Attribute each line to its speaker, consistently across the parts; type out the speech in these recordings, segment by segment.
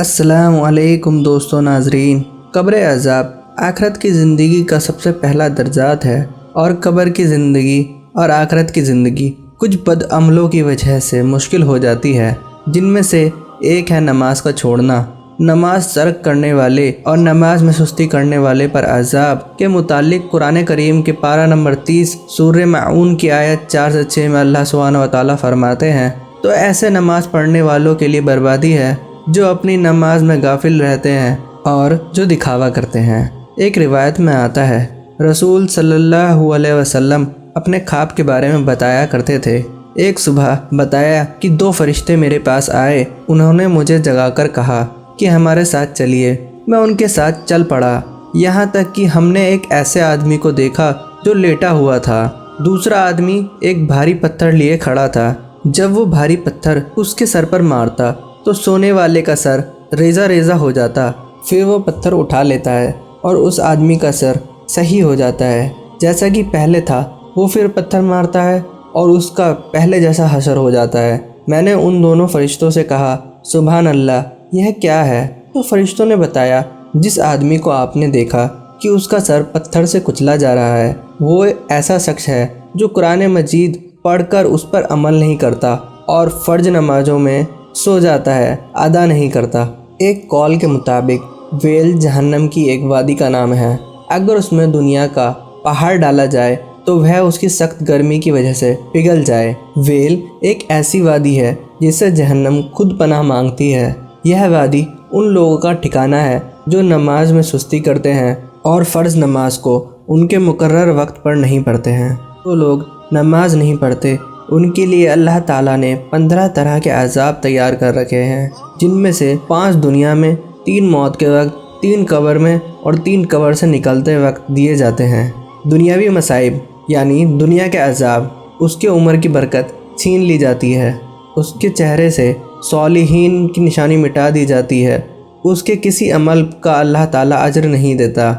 Speaker 1: अस्सलाम वालेकुम दोस्तों नाजरीन। कब्र अज़ाब आखरत की ज़िंदगी का सबसे पहला दर्जात है और कब्र की ज़िंदगी और आखरत की ज़िंदगी कुछ बदअमलों की वजह से मुश्किल हो जाती है, जिनमें से एक है नमाज का छोड़ना। नमाज तर्क करने वाले और नमाज में सुस्ती करने वाले पर अज़ाब के मुतालिक कुरान करीम के पारा नंबर 30 सूरह माऊन की आयत 4 से 6 में अल्लाह सुब्हानहू व तआला फरमाते हैं, तो ऐसे नमाज पढ़ने वालों के लिए बर्बादी है जो अपनी नमाज में गाफिल रहते हैं और जो दिखावा करते हैं। एक रिवायत में आता है, रसूल सल्लल्लाहु अलैहि वसल्लम अपने ख्वाब के बारे में बताया करते थे। एक सुबह बताया कि 2 फरिश्ते मेरे पास आए। उन्होंने मुझे जगाकर कहा कि हमारे साथ चलिए। मैं उनके साथ चल पड़ा, यहाँ तक कि हमने एक ऐसे आदमी को देखा जो लेटा हुआ था। दूसरा आदमी एक भारी पत्थर लिए खड़ा था। जब वो भारी पत्थर उसके सर पर मारता तो सोने वाले का सर रेज़ा रेज़ा हो जाता। फिर वो पत्थर उठा लेता है और उस आदमी का सर सही हो जाता है जैसा कि पहले था। वो फिर पत्थर मारता है और उसका पहले जैसा हशर हो जाता है। मैंने उन दोनों फरिश्तों से कहा, सुभान अल्लाह, यह क्या है? तो फरिश्तों ने बताया, जिस आदमी को आपने देखा कि उसका सर पत्थर से कुचला जा रहा है, वो ऐसा शख्स है जो कुरान मजीद पढ़कर उस पर अमल नहीं करता और फ़र्ज नमाजों में सो जाता है, अदा नहीं करता। एक कौल के मुताबिक वेल जहन्नम की एक वादी का नाम है। अगर उसमें दुनिया का पहाड़ डाला जाए तो वह उसकी सख्त गर्मी की वजह से पिघल जाए। वेल एक ऐसी वादी है जिससे जहन्नम खुद पनाह मांगती है। यह वादी उन लोगों का ठिकाना है जो नमाज में सुस्ती करते हैं और फ़र्ज़ नमाज को उनके मुकर्रर वक्त पर नहीं पढ़ते हैं। तो लोग नमाज नहीं पढ़ते, उनके लिए अल्लाह ताला ने 15 तरह के अज़ाब तैयार कर रखे हैं, जिनमें से 5 दुनिया में, 3 मौत के वक्त, 3 कब्र में और 3 कब्र से निकलते वक्त दिए जाते हैं। दुनियावी मसाइब यानी दुनिया के अज़ाब, उसके उम्र की बरकत छीन ली जाती है, उसके चेहरे से सौलिहीन की निशानी मिटा दी जाती है, उसके किसी अमल का अल्लाह ताला अजर नहीं देता,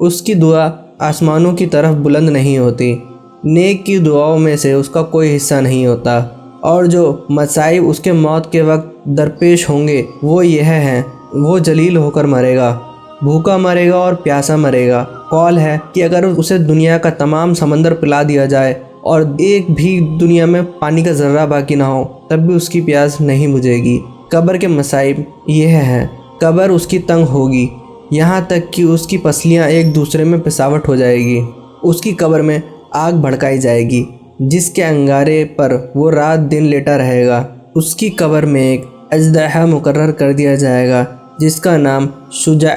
Speaker 1: उसकी दुआ आसमानों की तरफ बुलंद नहीं होती, नेक की दुआओं में से उसका कोई हिस्सा नहीं होता, और जो मसाइब उसके मौत के वक्त दरपेश होंगे वो यह हैं, वो जलील होकर मरेगा, भूखा मरेगा और प्यासा मरेगा। कौल है कि अगर उसे दुनिया का तमाम समंदर पिला दिया जाए और एक भी दुनिया में पानी का ज़र्रा बाकी ना हो तब भी उसकी प्यास नहीं बुझेगी। कब्र के मसाइब यह हैं, कब्र उसकी तंग होगी, यहाँ तक कि उसकी पसलियाँ एक दूसरे में पिसावट हो जाएगी। उसकी कब्र में आग भड़काई जाएगी जिसके अंगारे पर वो रात दिन लेटा रहेगा। उसकी कब्र में एक अजदहा मुकर्रर कर दिया जाएगा जिसका नाम शुजा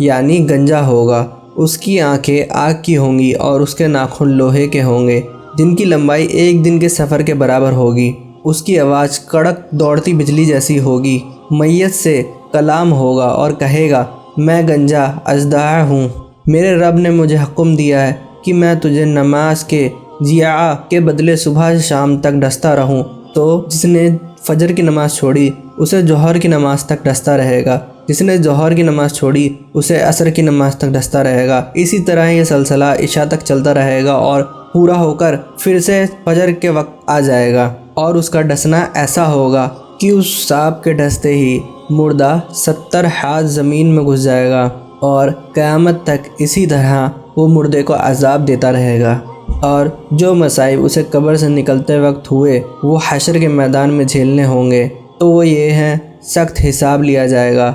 Speaker 1: यानी गंजा होगा। उसकी आंखें आग की होंगी और उसके नाखून लोहे के होंगे जिनकी लंबाई 1 दिन के सफ़र के बराबर होगी। उसकी आवाज़ कड़क दौड़ती बिजली जैसी होगी। मैयत से कलाम होगा और कहेगा, मैं गंजा अजदहा हूँ, मेरे रब ने मुझे हुक्म दिया है कि मैं तुझे नमाज के जिया के बदले सुबह से शाम तक डसता रहूं। तो जिसने फजर की नमाज़ छोड़ी उसे जोहर की नमाज़ तक डसता रहेगा, जिसने जोहर की नमाज़ छोड़ी उसे असर की नमाज़ तक डसता रहेगा। इसी तरह ये सिलसिला इशा तक चलता रहेगा और पूरा होकर फिर से फजर के वक्त आ जाएगा और उसका डसना ऐसा होगा कि उस सांप के डसते ही मुर्दा 70 हाथ ज़मीन में घुस जाएगा और क़यामत तक इसी तरह वो मुर्दे को अज़ाब देता रहेगा। और जो मसाइब उसे कब्र से निकलते वक्त हुए वो हशर के मैदान में झेलने होंगे, तो वो ये हैं, सख्त हिसाब लिया जाएगा,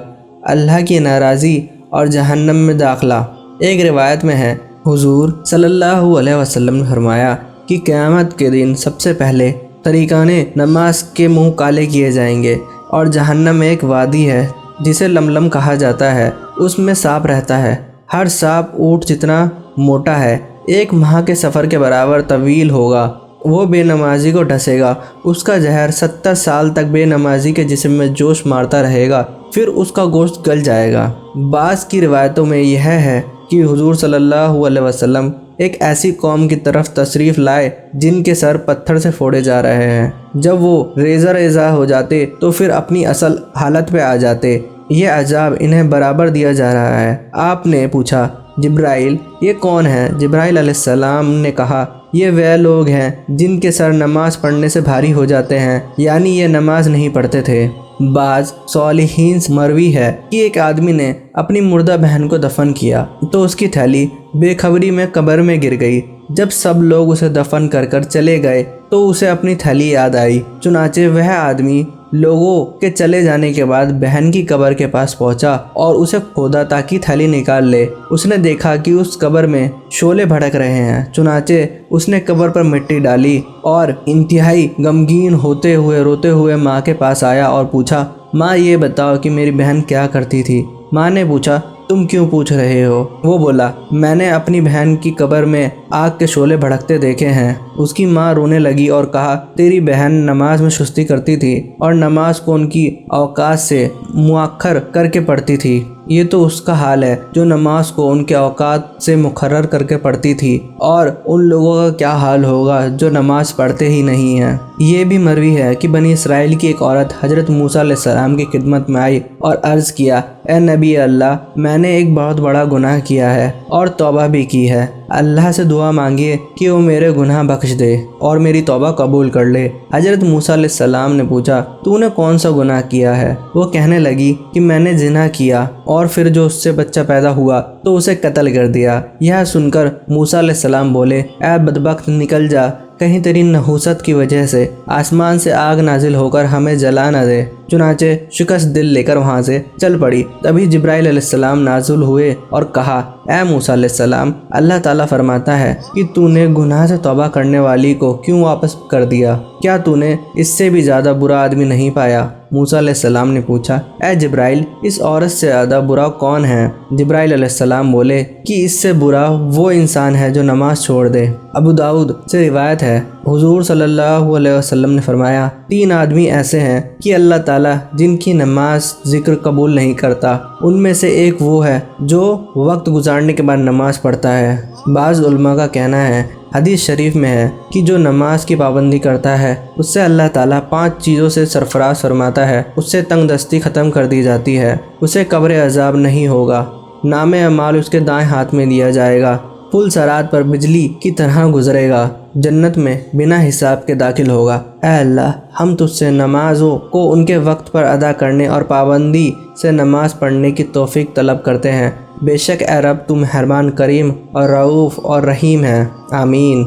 Speaker 1: अल्लाह की नाराज़ी और जहन्नम में दाखला। एक रिवायत में है, हुजूर सल्लल्लाहु अलैहि वसल्लम ने फरमाया कि क़यामत के दिन सबसे पहले तरीक़ाने नमाज के मुँह काले किए जाएंगे और जहन्नम में एक वादी है जिसे लमलम कहा जाता है, उसमें सांप रहता है। हर सांप ऊँट जितना मोटा है, 1 माह के सफ़र के बराबर तवील होगा। वो बेनमाजी को ढसेगा, उसका जहर 70 साल तक बेनमाजी के जिस्म में जोश मारता रहेगा, फिर उसका गोश्त गल जाएगा। बाज़ की रिवायतों में यह है कि हुजूर सल्लल्लाहु अलैहि वसल्लम एक ऐसी कौम की तरफ तशरीफ़ लाए जिनके सर पत्थर से फोड़े जा रहे हैं। जब वो रेज़ा रेज़ा हो जाते तो फिर अपनी असल हालत पे आ जाते। ये अजाब इन्हें बराबर दिया जा रहा है। आपने पूछा, जिब्राइल ये कौन है? जिब्राइल अलैहिस्सलाम ने कहा, ये वे लोग हैं जिनके सर नमाज पढ़ने से भारी हो जाते हैं, यानी ये नमाज नहीं पढ़ते थे। बाज सॉलिहीन से मरवी है कि एक आदमी ने अपनी मुर्दा बहन को दफन किया तो उसकी थैली बेखबरी में कब्र में गिर गई। जब सब लोग उसे दफन कर चले गए तो उसे अपनी थैली याद आई। चुनाचे वह आदमी लोगों के चले जाने के बाद बहन की कब्र के पास पहुंचा और उसे खोदा ताकि थैली निकाल ले। उसने देखा कि उस कब्र में शोले भड़क रहे हैं। चुनाचे उसने कब्र पर मिट्टी डाली और इंतहाई गमगीन होते हुए रोते हुए माँ के पास आया और पूछा, माँ ये बताओ कि मेरी बहन क्या करती थी। माँ ने पूछा, तुम क्यों पूछ रहे हो? वो बोला, मैंने अपनी बहन की कब्र में आग के शोले भड़कते देखे हैं। उसकी माँ रोने लगी और कहा, तेरी बहन नमाज में सुस्ती करती थी और नमाज को उनकी औकात से मुअक्खर करके पढ़ती थी। ये तो उसका हाल है जो नमाज को उनके औकात से मुकर्रर करके पढ़ती थी, और उन लोगों का क्या हाल होगा जो नमाज पढ़ते ही नहीं हैं। ये भी मरवी है कि बनी इसराइल की एक औरत हजरत मूसा अलैहिस्सलाम की खिदमत में आई और अर्ज़ किया, ए नबी अल्लाह, मैंने एक बहुत बड़ा गुनाह किया है और तौबा भी की है। अल्लाह से दुआ मांगिए कि वो मेरे गुनाह बख्श दे और मेरी तौबा कबूल कर ले। हजरत मूसा अलैहिस्सलाम ने पूछा, तूने कौन सा गुनाह किया है? वो कहने लगी कि मैंने जिना किया और फिर जो उससे बच्चा पैदा हुआ तो उसे कत्ल कर दिया। यह सुनकर मूसा अलैहिस्सलाम बोले, ऐ बदबख्त, निकल जा, कहीं तेरी नहूसत की वजह से आसमान से आग नाजिल होकर हमें जला न दे। चुनाचे शिकस्त दिल लेकर वहाँ से चल पड़ी। तभी जिब्राइल अलैहिस्सलाम नाज़िल हुए और कहा, ऐ मूसा अलैहिस्सलाम, अल्लाह ताला फरमाता है कि तूने गुनाह से तौबा करने वाली को क्यों वापस कर दिया? क्या तूने इससे भी ज़्यादा बुरा आदमी नहीं पाया? मूसा अलैहिस्सलाम ने पूछा, ए जिब्राइल, इस औरत से ज़्यादा बुरा कौन है? जिब्राइल अलैहिस्सलाम बोले कि इससे बुरा वो इंसान है जो नमाज छोड़ दे। अबू दाऊद से रिवायत है, हुजूर सल्लल्लाहु अलैहि वसल्लम ने फरमाया, 3 आदमी ऐसे हैं कि अल्लाह ताला जिनकी नमाज जिक्र कबूल नहीं करता। उनमें से एक वो है जो वक्त गुजारने के बाद नमाज पढ़ता है। बाज़ उलमा का कहना है, हदीस शरीफ में है कि जो नमाज की पाबंदी करता है उससे अल्लाह ताला 5 चीज़ों से सरफराज फरमाता है। उससे तंगदस्ती ख़त्म कर दी जाती है, उसे कब्र अजाब नहीं होगा, नामे अमाल उसके दाएं हाथ में दिया जाएगा, पुल सरात पर बिजली की तरह गुजरेगा, जन्नत में बिना हिसाब के दाखिल होगा। ऐ अल्लाह, हम तुझसे नमाज़ों को उनके वक्त पर अदा करने और पाबंदी से नमाज पढ़ने की तौफीक तलब करते हैं। बेशक ए रब, तू मेहरबान, करीम और रऊफ़ और रहीम है। आमीन।